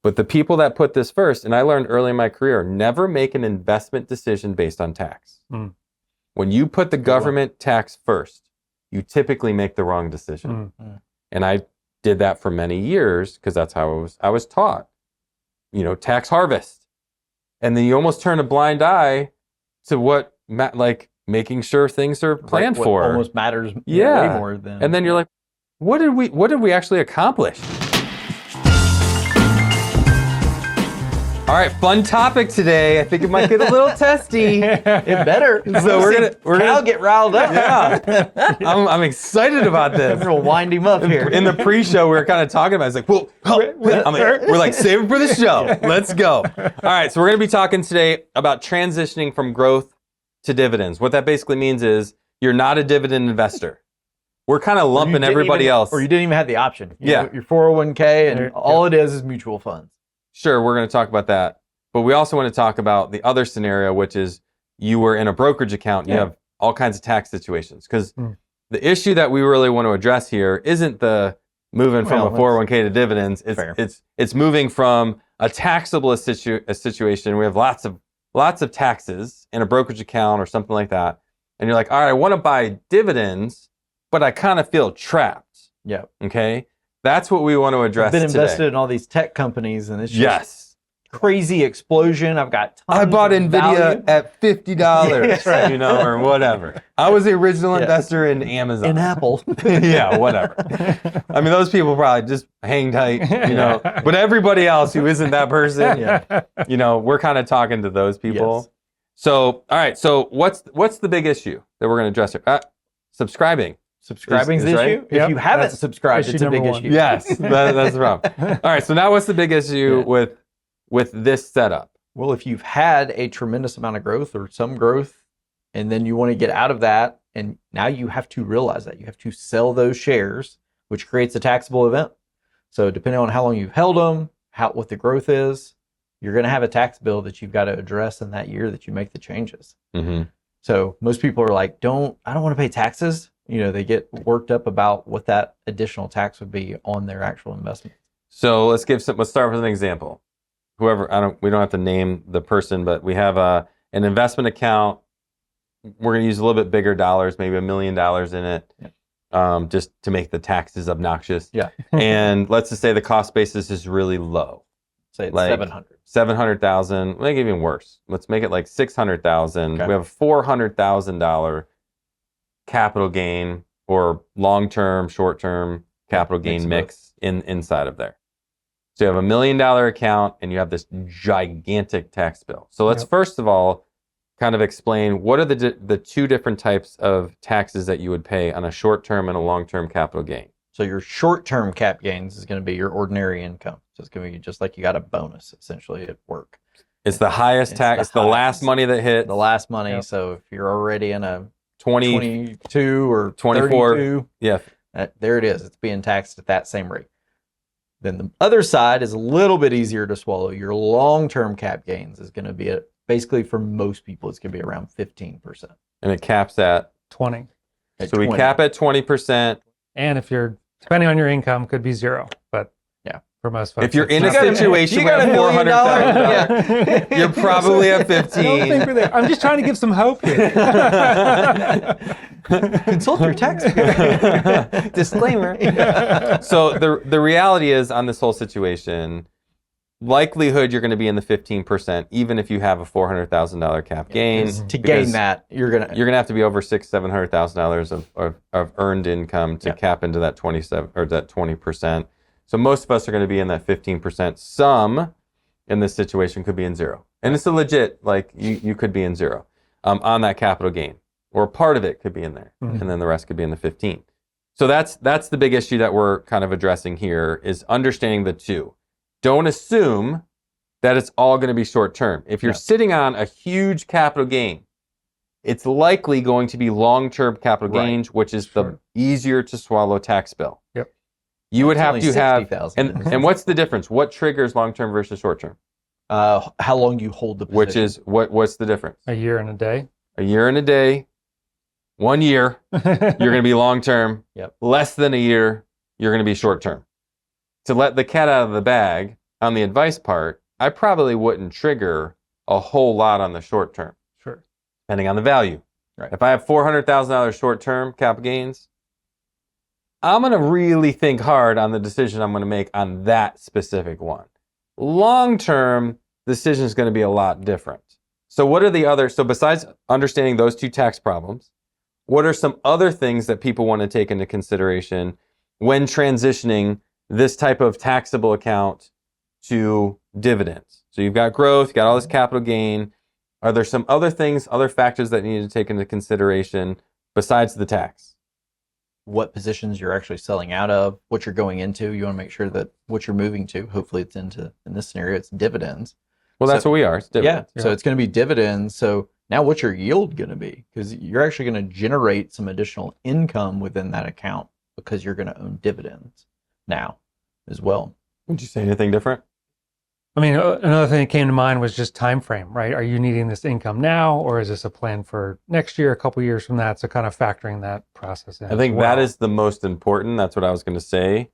But the people that put this first, and I learned early in my career, never make an investment decision based on tax. When you put the government tax first, you typically make the wrong decision. And I did that for many years because that's how I was taught. Tax harvest. And then you almost turn a blind eye to what, like making sure things are planned for. Almost matters way more than. And then you're like, what did we actually accomplish? All right, fun topic today. I think it might get a little testy. It better. So we're gonna get riled up. Yeah, I'm excited about this. We'll wind him up here. In the pre-show, we were kind of talking about it. It's like, we're like, save it for the show. Let's go. All right, so we're going to be talking today about transitioning from growth to dividends. What that basically means is you're not a dividend investor. We're kind of lumping everybody else. Or you didn't even have the option. Your 401k, and all it is mutual funds. Sure, we're going to talk about that. But we also want to talk about the other scenario, which is you were in a brokerage account. You have all kinds of tax situations. Because the issue that we really want to address here isn't the moving from a 401k to dividends. It's moving from a taxable situation. We have lots of taxes in a brokerage account or something like that. And you're like, all right, I want to buy dividends, but I kind of feel trapped. Yeah. Okay. That's what we want to address today. I've been invested in all these tech companies, and it's just crazy explosion. I've got tons I bought of NVIDIA value. at $50, right. Or whatever. I was the original investor in Amazon. In Apple. Yeah, whatever. I mean, those people probably just hang tight, But everybody else who isn't that person, we're kind of talking to those people. Yes. So, all right. So what's the big issue that we're going to address here? Subscribing. Subscribing's the issue? If you haven't subscribed, it's a big issue. Yes, that's the problem. All right, so now what's the big issue with this setup? Well, if you've had a tremendous amount of growth or some growth, and then you want to get out of that, and now you have to realize that. You have to sell those shares, which creates a taxable event. So depending on how long you've held them, what the growth is, you're going to have a tax bill that you've got to address in that year that you make the changes. So most people are like, I don't want to pay taxes. They get worked up about what that additional tax would be on their actual investment. So let's start with an example. We don't have to name the person, but we have an investment account. We're going to use a little bit bigger dollars, maybe $1 million in it, just to make the taxes obnoxious. Yeah. And let's just say the cost basis is really low. Say it's like $700,000. Make it even worse. Let's make it like $600,000. Okay. We have a $400,000 capital gain or long-term, short-term capital gain mix inside of there. So you have $1 million account and you have this gigantic tax bill. So let's first of all kind of explain what are the two different types of taxes that you would pay on a short-term and a long-term capital gain. So your short-term cap gains is going to be your ordinary income. So it's going to be just like you got a bonus essentially at work. It's the highest tax. It's the last money that hit. The last money. Yep. So if you're already in a 22 or 24, 32, there it is. It's being taxed at that same rate. Then the other side is a little bit easier to swallow. Your long-term cap gains is going to be basically for most people, it's going to be around 15%. And it caps at 20. So we cap at 20%. And if you're, depending on your income, could be zero. But for most folks, if you're in a situation where $400,000, you're probably at 15. I don't think we're there. I'm just trying to give some hope here. Consult your tax disclaimer. So the reality is on this whole situation, likelihood you're going to be in the 15%, even if you have a $400,000 cap gain. To gain that, you're going to have to be over $600,000-$700,000 of earned income to cap into that 27 or that 20%. So most of us are going to be in that 15%. Some in this situation could be in zero. And it's a legit, like you could be in zero on that capital gain. Or part of it could be in there. And then the rest could be in the 15. So that's the big issue that we're kind of addressing here is understanding the two. Don't assume that it's all going to be short term. If you're sitting on a huge capital gain, it's likely going to be long-term capital gains, which is the easier to swallow tax bill. Yep. You would have to have, and what's the difference? What triggers long-term versus short-term? How long you hold the position. Which is, what's the difference? A year and a day. A year and a day. 1 year, you're going to be long-term. Yep. Less than a year, you're going to be short-term. To let the cat out of the bag, on the advice part, I probably wouldn't trigger a whole lot on the short term, Sure. depending on the value. Right. If I have $400,000 short term capital gains, I'm going to really think hard on the decision I'm going to make on that specific one. Long term, the decision is going to be a lot different. So what are the other, so besides understanding those two tax problems, what are some other things that people want to take into consideration when transitioning this type of taxable account to dividends? So you've got growth, you got all this capital gain. Are there some other things, other factors that you need to take into consideration besides the tax? What positions you're actually selling out of, what you're going into. You want to make sure that what you're moving to, hopefully it's in this scenario, it's dividends. Well, that's what we are. It's dividends. Yeah, so it's going to be dividends. So now what's your yield going to be? Because you're actually going to generate some additional income within that account because you're going to own dividends now as well. Would you say anything different? I mean, another thing that came to mind was just time frame, right? Are you needing this income now, or is this a plan for next year, a couple years from that? So kind of factoring that process in. I think that is the most important. That's what I was going to say.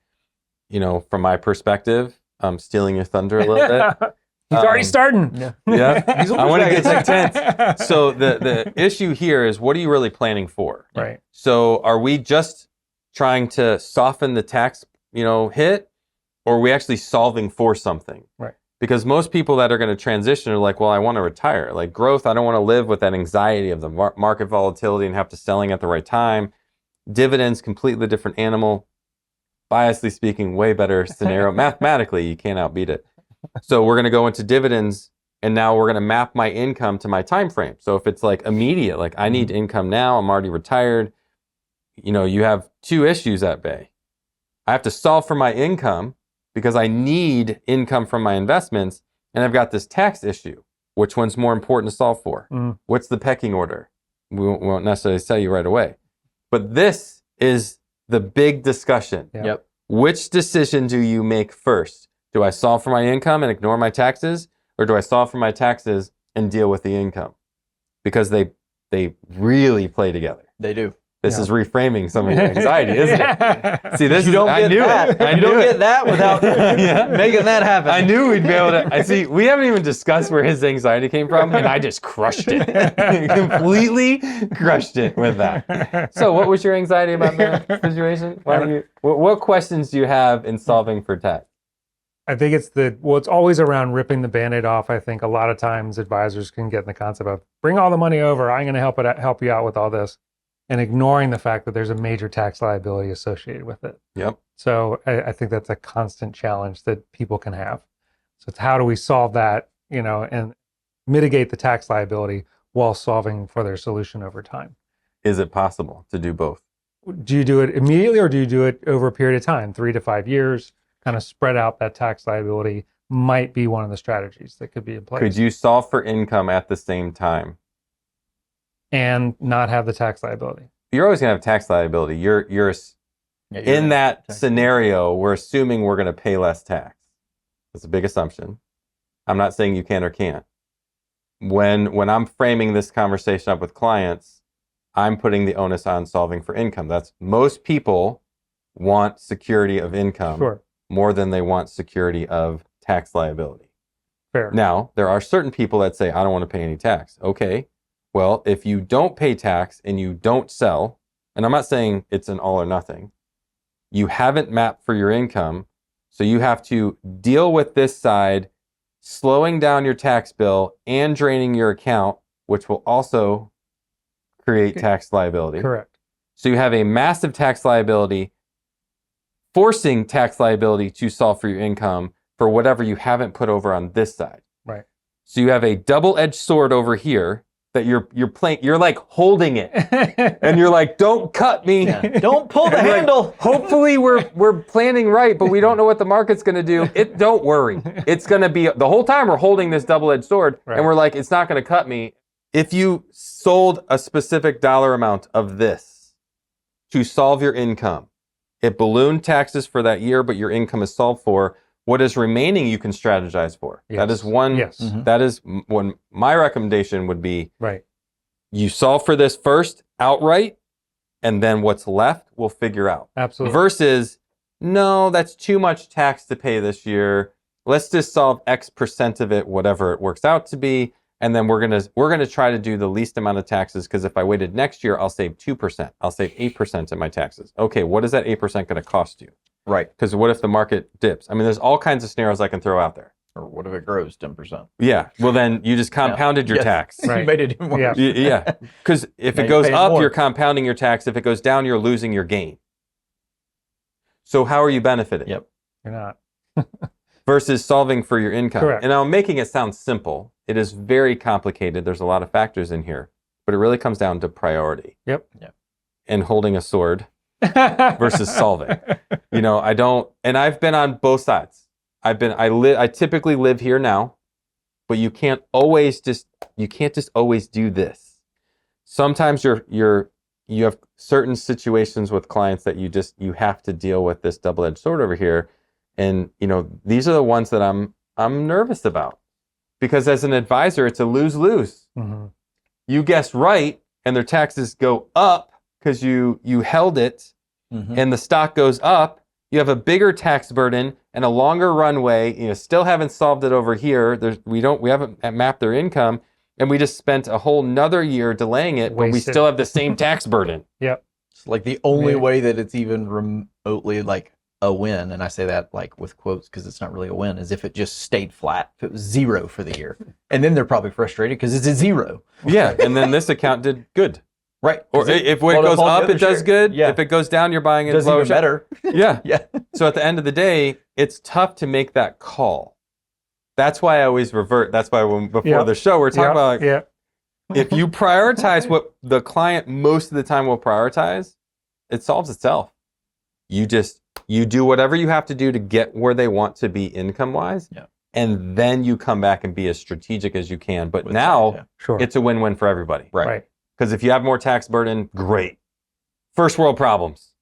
You know, from my perspective, I'm stealing your thunder a little bit. He's already starting. Yeah. I want to get to tense. So the issue here is, what are you really planning for? Right. So are we just trying to soften the tax, hit, or are we actually solving for something? Right. Because most people that are going to transition are like, well, I want to retire. Like growth, I don't want to live with that anxiety of the market volatility and have to selling at the right time. Dividends, completely different animal. Biasly speaking, way better scenario. Mathematically, you can't outbeat it. So we're going to go into dividends, and now we're going to map my income to my time frame. So if it's like immediate, like I need income now, I'm already retired, you have two issues at bay. I have to solve for my income because I need income from my investments, and I've got this tax issue. Which one's more important to solve for? What's the pecking order? We won't necessarily tell you right away. But this is the big discussion. Yep. Which decision do you make first? Do I solve for my income and ignore my taxes? Or do I solve for my taxes and deal with the income? Because they really play together. They do. This is reframing some of your anxiety, isn't it? See, this you don't get that. You don't get that without making that happen. I knew we'd be able to. I see. We haven't even discussed where his anxiety came from, and I just crushed it. Completely crushed it with that. So, what was your anxiety about the situation? What questions do you have in solving for tax? I think it's it's always around ripping the Band-Aid off. I think a lot of times advisors can get in the concept of bring all the money over. I'm going to help you out with all this, and ignoring the fact that there's a major tax liability associated with it. Yep. So I think that's a constant challenge that people can have. So it's how do we solve that, and mitigate the tax liability while solving for their solution over time. Is it possible to do both? Do you do it immediately, or do you do it over a period of time, 3 to 5 years? Kind of spread out that tax liability might be one of the strategies that could be in place. Could you solve for income at the same time and not have the tax liability? You're always going to have tax liability. You're in that scenario, we're assuming we're going to pay less tax. That's a big assumption. I'm not saying you can or can't. When I'm framing this conversation up with clients, I'm putting the onus on solving for income. That's most people want security of income more than they want security of tax liability. Fair. Now, there are certain people that say, I don't want to pay any tax. Okay, well, if you don't pay tax and you don't sell, and I'm not saying it's an all or nothing, you haven't mapped for your income, so you have to deal with this side, slowing down your tax bill and draining your account, which will also create tax liability. Correct. So you have a massive tax liability, forcing tax liability to solve for your income for whatever you haven't put over on this side. Right. So you have a double-edged sword over here that you're playing. You're like holding it, and you're like, "Don't cut me! Yeah. Don't pull the handle." Like, hopefully, we're planning right, but we don't know what the market's going to do. Don't worry. It's going to be the whole time we're holding this double-edged sword, and we're like, "It's not going to cut me." If you sold a specific dollar amount of this to solve your income, it ballooned taxes for that year, but your income is solved for. What is remaining, you can strategize for. Yes. That is one. Yes. That is when my recommendation would be. Right. You solve for this first outright, and then what's left we'll figure out. Absolutely. Versus, no, that's too much tax to pay this year. let's just solve X percent of it, whatever it works out to be. And then we're gonna try to do the least amount of taxes, because if I waited next year, I'll save 2%. I'll save 8% in my taxes. Okay, what is that 8% going to cost you? Right. Because what if the market dips? I mean, there's all kinds of scenarios I can throw out there. Or what if it grows 10%? Yeah. Well, then you just compounded your tax. Right. You made it even worse. Yeah. Because if Now it you're goes paying up, more. you're compounding your tax. If it goes down, you're losing your gain. So how are you benefiting? Yep. You're not. Versus solving for your income. Correct. And I'm making it sound simple. It is very complicated. There's a lot of factors in here, but it really comes down to priority. Yep. And holding a sword versus solving. You know, I've been on both sides. I typically live here now, but you can't just always do this. Sometimes you have certain situations with clients that you have to deal with this double-edged sword over here. And, you know, these are the ones that I'm nervous about, because as an advisor, it's a lose-lose. Mm-hmm. You guess right, and their taxes go up because you held it, and the stock goes up. You have a bigger tax burden and a longer runway. You know, still haven't solved it over here. We haven't mapped their income, and we just spent a whole nother year delaying it, but we Wasted. still have the same tax burden. Yep. It's like the only Yeah. way that it's even remotely like a win, and I say that like with quotes because it's not really a win, is if it just stayed flat, if it was zero for the year. And then they're probably frustrated because it's a zero. Yeah, and then this account did good. Right. Or if when it goes up, it does good. Yeah. If it goes down, you're buying It it does lower. even better. Yeah. Yeah. So at the end of the day, it's tough to make that call. That's why I always revert. That's why before the show, we're talking about like, if you prioritize what the client most of the time will prioritize, it solves itself. You do whatever you have to do to get where they want to be income-wise, and then you come back and be as strategic as you can. But now Sure. it's a win-win for everybody. Right. Because if you have more tax burden, great. First world problems.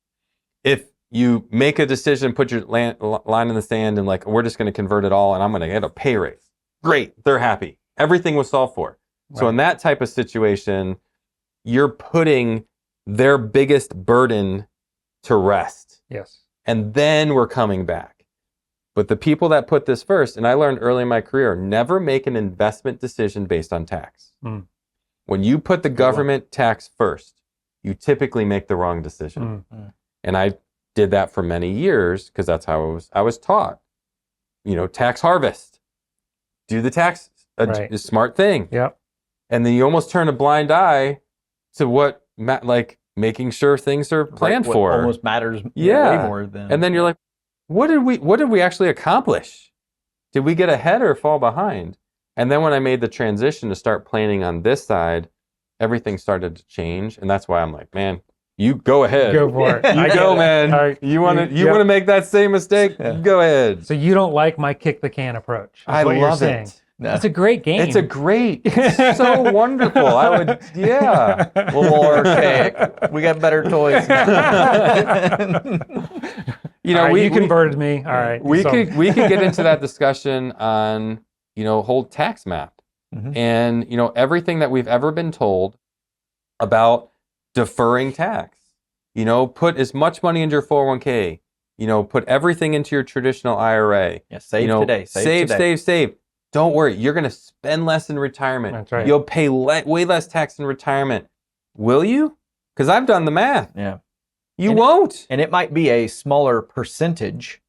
If you make a decision, put your line in the sand and like, we're just going to convert it all and I'm going to get a pay raise. Great. They're happy. Everything was solved for. So in that type of situation, you're putting their biggest burden to rest. Yes. And then we're coming back. But the people that put this first, and I learned early in my career, never make an investment decision based on tax. Mm. When you put the government tax first, you typically make the wrong decision. And I did that for many years because that's how I was taught. You know, tax harvest. Do the tax, a smart thing. Yep. And then you almost turn a blind eye to what, like, making sure things are planned What for. almost matters way more than. And then you're like, what did we actually accomplish? Did we get ahead or fall behind? And then when I made the transition to start planning on this side, everything started to change. And that's why I'm like, man, you go ahead. Go for it. You go, man. You want to make that same mistake? Go ahead. So you don't like my kick the can approach. I what you're love saying. it. It's a great game. It's so wonderful. I would, yeah. A little more archaic. We got better toys now. You know, All right, we you converted me. All right. We could get into that discussion on, you know, whole tax map. And, you know, everything that we've ever been told about deferring tax. You know, put as much money into your 401k. You know, put everything into your traditional IRA. Yeah, save today. Save. Don't worry. You're going to spend less in retirement. That's right. You'll pay way less tax in retirement. Will you? Because I've done the math. Yeah. You won't. And it might be a smaller percentage,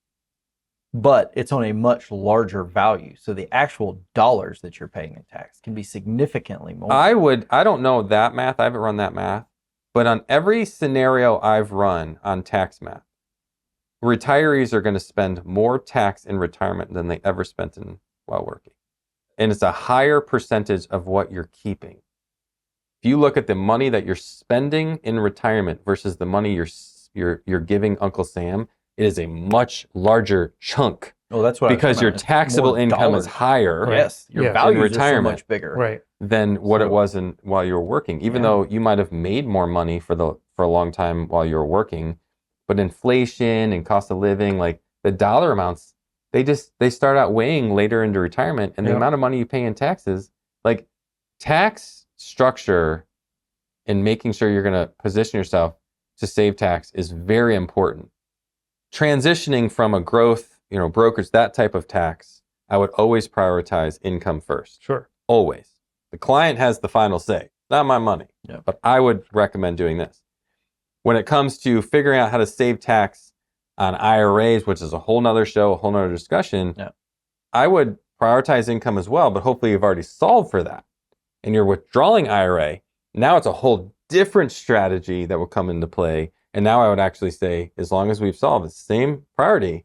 but it's on a much larger value. So the actual dollars that you're paying in tax can be significantly more. I don't know that math. I haven't run that math. But on every scenario I've run on tax math, retirees are going to spend more tax in retirement than they ever spent while working. And it's a higher percentage of what you're keeping. If you look at the money that you're spending in retirement versus the money you're giving Uncle Sam, it is a much larger chunk. Well, that's what because your taxable income is higher. Yes, your Yeah. values in are so retirement. much bigger. Right. Than what it was while you were working. Even though you might have made more money for a long time while you were working, but inflation and cost of living, like the dollar amounts, they start out weighing later into retirement, and the amount of money you pay in taxes, like tax structure and making sure you're going to position yourself to save tax is very important. Transitioning from a growth, brokerage, that type of tax, I would always prioritize income first. Sure. Always. The client has the final say, not my money. Yeah. But I would recommend doing this. When it comes to figuring out how to save tax on IRAs, which is a whole nother show, a whole nother discussion, I would prioritize income as well, but hopefully you've already solved for that. And you're withdrawing IRA. Now it's a whole different strategy that will come into play. And now I would actually say, as long as we've solved, it's the same priority,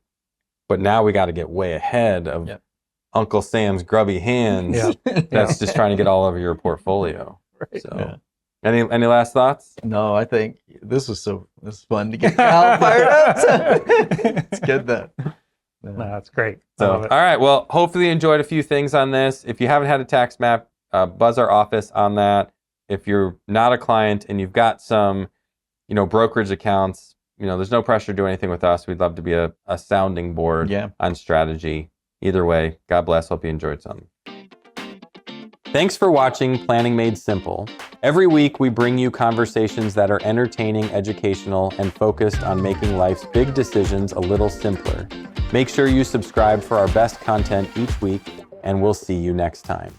but now we got to get way ahead of Uncle Sam's grubby hands that's just trying to get all over your portfolio. Right. So, any last thoughts? No, I think this is fun to get Kyle fired up. It's good though. No, that's great. So, all right. Well, hopefully you enjoyed a few things on this. If you haven't had a tax map, buzz our office on that. If you're not a client and you've got some, brokerage accounts, there's no pressure to do anything with us. We'd love to be a sounding board on strategy. Either way, God bless. Hope you enjoyed some. Thanks for watching Planning Made Simple. Every week we bring you conversations that are entertaining, educational, and focused on making life's big decisions a little simpler. Make sure you subscribe for our best content each week, and we'll see you next time.